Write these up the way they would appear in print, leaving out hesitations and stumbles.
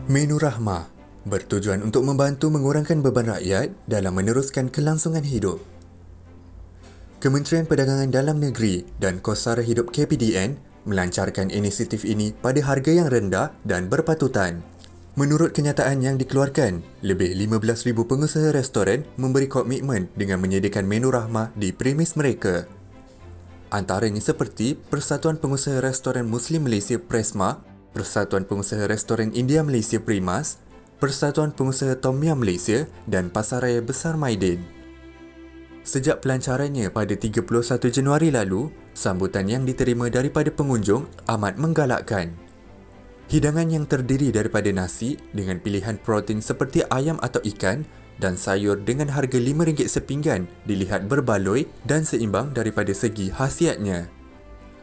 Menu Rahmah bertujuan untuk membantu mengurangkan beban rakyat dalam meneruskan kelangsungan hidup. Kementerian Perdagangan Dalam Negeri dan Kos Sara Hidup KPDN melancarkan inisiatif ini pada harga yang rendah dan berpatutan. Menurut kenyataan yang dikeluarkan, lebih 15,000 pengusaha restoran memberi komitmen dengan menyediakan menu rahmah di premis mereka. Antaranya seperti Persatuan Pengusaha Restoran Muslim Malaysia Presma, Persatuan Pengusaha Restoran India Malaysia Primas, Persatuan Pengusaha Tom Yum Malaysia dan Pasaraya Besar Maidin. Sejak pelancarannya pada 31 Januari lalu, sambutan yang diterima daripada pengunjung amat menggalakkan. Hidangan yang terdiri daripada nasi dengan pilihan protein seperti ayam atau ikan dan sayur dengan harga RM5 sepinggan dilihat berbaloi dan seimbang daripada segi khasiatnya.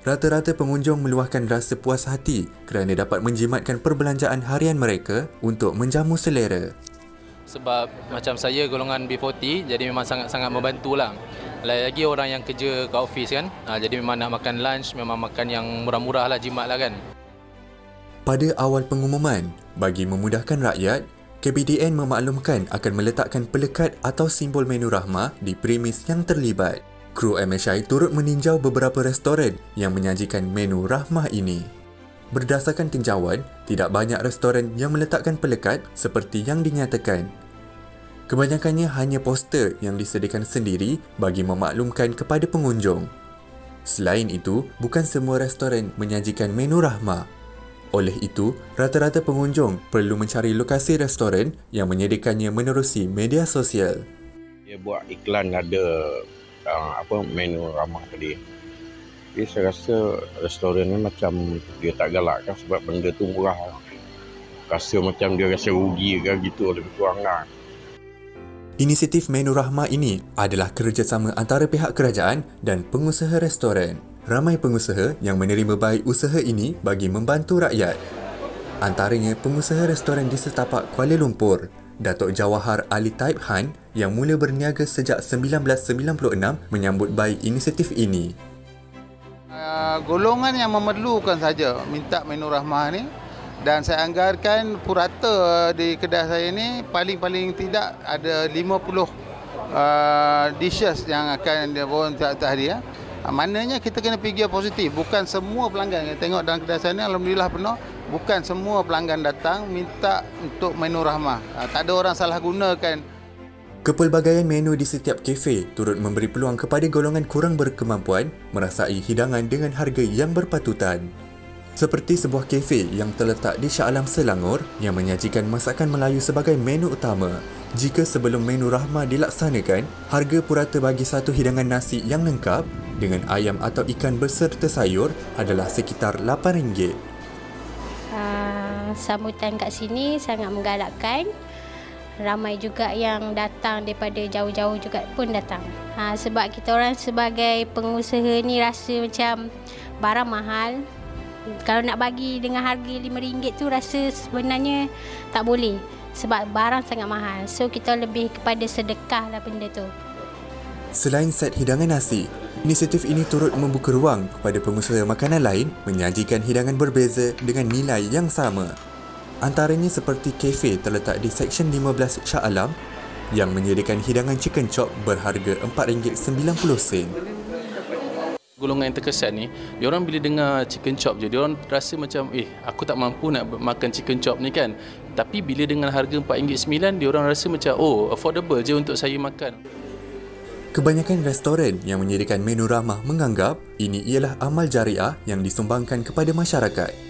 Rata-rata pengunjung meluahkan rasa puas hati kerana dapat menjimatkan perbelanjaan harian mereka untuk menjamu selera. Sebab macam saya golongan B40, jadi memang sangat-sangat membantulah. Lagi orang yang kerja kat office kan, jadi memang nak makan lunch, memang makan yang murah-murah lah, jimat lah kan. Pada awal pengumuman, bagi memudahkan rakyat, KPDN memaklumkan akan meletakkan pelekat atau simbol menu rahmah di premis yang terlibat. Kru MSI turut meninjau beberapa restoran yang menyajikan menu rahmah ini. Berdasarkan tinjauan, tidak banyak restoran yang meletakkan pelekat seperti yang dinyatakan. Kebanyakannya hanya poster yang disediakan sendiri bagi memaklumkan kepada pengunjung. Selain itu, bukan semua restoran menyajikan menu rahmah. Oleh itu, rata-rata pengunjung perlu mencari lokasi restoran yang menyediakannya menerusi media sosial. Dia buat iklan ada menu ramah tadi. Jadi saya rasa restoran ni macam dia tak galakkan sebab benda tu murah. Rasa macam dia rasa rugi ke gitu, lebih kurang lah. Inisiatif menu rahmah ini adalah kerjasama antara pihak kerajaan dan pengusaha restoran. Ramai pengusaha yang menerima baik usaha ini bagi membantu rakyat. Antaranya pengusaha restoran di setapak Kuala Lumpur, Datuk Jawahar Ali Taib Han yang mula berniaga sejak 1996 menyambut baik inisiatif ini. Golongan yang memerlukan saja minta menu rahmah ni, dan saya anggarkan purata di kedai saya ni paling-paling tidak ada 50 dishes yang akan dia bawa untuk hadiah. Maknanya kita kena fikir positif. Bukan semua pelanggan. Kita tengok dalam kedai saya ni alhamdulillah penuh. Bukan semua pelanggan datang minta untuk menu rahmah. Tak ada orang salah gunakan. Kepelbagaian menu di setiap kafe turut memberi peluang kepada golongan kurang berkemampuan merasai hidangan dengan harga yang berpatutan. Seperti sebuah kafe yang terletak di Shah Alam Selangor yang menyajikan masakan Melayu sebagai menu utama. Jika sebelum menu rahmah dilaksanakan, harga purata bagi satu hidangan nasi yang lengkap dengan ayam atau ikan berserta sayur adalah sekitar RM8. Sambutan kat sini sangat menggalakkan. Ramai juga yang datang daripada jauh-jauh juga pun datang. Sebab kita orang sebagai pengusaha ni rasa macam barang mahal. Kalau nak bagi dengan harga RM5 tu rasa sebenarnya tak boleh. Sebab barang sangat mahal. So kita lebih kepada sedekah lah benda tu. Selain set hidangan nasi, inisiatif ini turut membuka ruang kepada pengusaha makanan lain menyajikan hidangan berbeza dengan nilai yang sama. Antaranya seperti kafe terletak di Seksyen 15 Shah Alam yang menyediakan hidangan chicken chop berharga RM4.90. Golongan yang terkesan ni, diorang bila dengar chicken chop je, diorang rasa macam aku tak mampu nak makan chicken chop ni kan. Tapi bila dengan harga RM4.9, diorang rasa macam affordable je untuk saya makan. Kebanyakan restoran yang menyediakan menu ramah menganggap ini ialah amal jariah yang disumbangkan kepada masyarakat.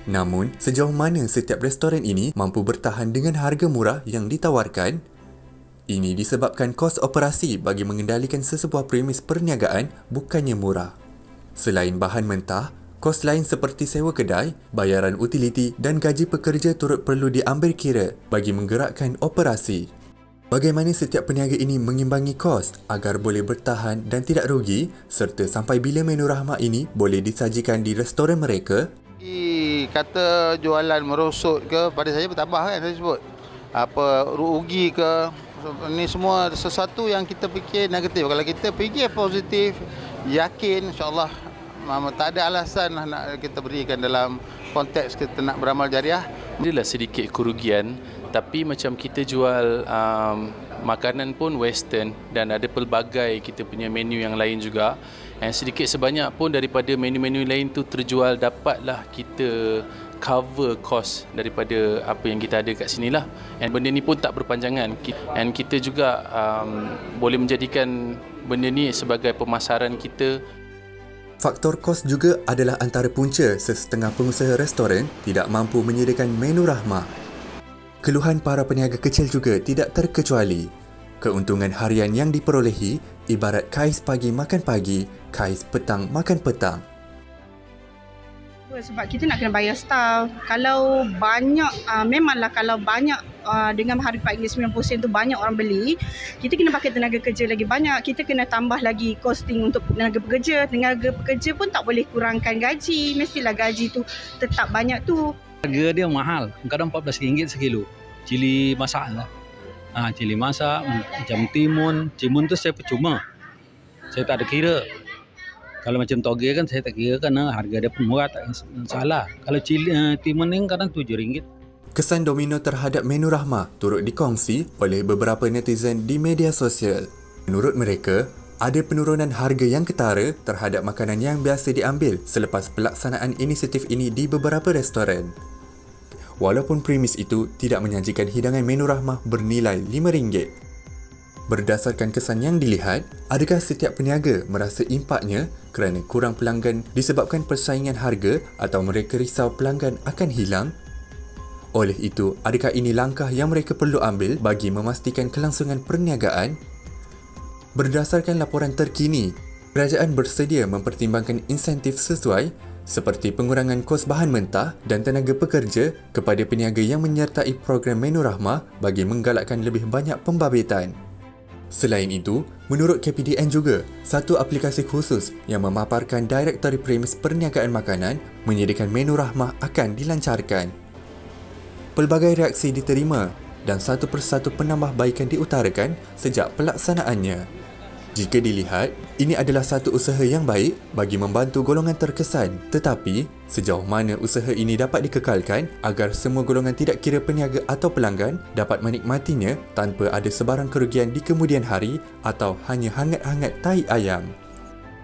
Namun, sejauh mana setiap restoran ini mampu bertahan dengan harga murah yang ditawarkan? Ini disebabkan kos operasi bagi mengendalikan sesebuah premis perniagaan bukannya murah. Selain bahan mentah, kos lain seperti sewa kedai, bayaran utiliti dan gaji pekerja turut perlu diambil kira bagi menggerakkan operasi. Bagaimana setiap peniaga ini mengimbangi kos agar boleh bertahan dan tidak rugi serta sampai bila menu rahmah ini boleh disajikan di restoran mereka? Kata jualan merosot ke, pada saya bertambah kan saya sebut. Rugi ke, ini semua sesuatu yang kita fikir negatif. Kalau kita fikir positif, yakin insyaAllah tak ada alasan lah nak kita berikan dalam konteks kita nak beramal jariah. Adalah sedikit kerugian, tapi macam kita jual makanan pun western dan ada pelbagai kita punya menu yang lain juga. Dan sedikit sebanyak pun daripada menu-menu lain tu terjual, dapatlah kita cover cost daripada apa yang kita ada kat sini lah. Dan benda ni pun tak berpanjangan. Dan kita juga boleh menjadikan benda ni sebagai pemasaran kita. Faktor kos juga adalah antara punca sesetengah pengusaha restoran tidak mampu menyediakan menu rahmah. Keluhan para peniaga kecil juga tidak terkecuali. Keuntungan harian yang diperolehi ibarat kais pagi makan pagi, kais petang makan petang. Sebab kita nak kena bayar staff. Kalau banyak, memanglah kalau banyak dengan harga RM4.90 tu banyak orang beli, kita kena pakai tenaga kerja lagi banyak. Kita kena tambah lagi costing untuk tenaga pekerja. Tenaga pekerja pun tak boleh kurangkan gaji. Mestilah gaji tu tetap banyak tu. Harga dia mahal. Kadang RM14 sekilo. Cili masak lah. Cili masak, macam timun. Timun tu saya percuma. Saya tak ada kira. Kalau macam toge kan saya tak kira kerana harga dia pun murah, tak salah. Kalau timun ni kadang RM7. Kesan domino terhadap menu rahmah turut dikongsi oleh beberapa netizen di media sosial. Menurut mereka, ada penurunan harga yang ketara terhadap makanan yang biasa diambil selepas pelaksanaan inisiatif ini di beberapa restoran. Walaupun premis itu tidak menyajikan hidangan menu rahmah bernilai RM5. Berdasarkan kesan yang dilihat, adakah setiap peniaga merasa impaknya kerana kurang pelanggan disebabkan persaingan harga atau mereka risau pelanggan akan hilang? Oleh itu, adakah ini langkah yang mereka perlu ambil bagi memastikan kelangsungan perniagaan? Berdasarkan laporan terkini, kerajaan bersedia mempertimbangkan insentif sesuai seperti pengurangan kos bahan mentah dan tenaga pekerja kepada peniaga yang menyertai program menu rahmah bagi menggalakkan lebih banyak pembabitan. Selain itu, menurut KPDN juga, satu aplikasi khusus yang memaparkan Direktori Premis Perniagaan Makanan menyediakan menu rahmah akan dilancarkan. Pelbagai reaksi diterima dan satu persatu penambahbaikan diutarakan sejak pelaksanaannya. Jika dilihat, ini adalah satu usaha yang baik bagi membantu golongan terkesan, tetapi sejauh mana usaha ini dapat dikekalkan agar semua golongan tidak kira peniaga atau pelanggan dapat menikmatinya tanpa ada sebarang kerugian di kemudian hari atau hanya hangat-hangat tai ayam.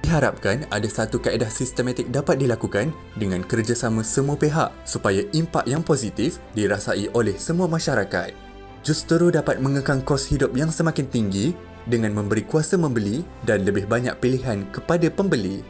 Diharapkan ada satu kaedah sistematik dapat dilakukan dengan kerjasama semua pihak supaya impak yang positif dirasai oleh semua masyarakat. Justru dapat mengekang kos hidup yang semakin tinggi dengan memberi kuasa membeli dan lebih banyak pilihan kepada pembeli.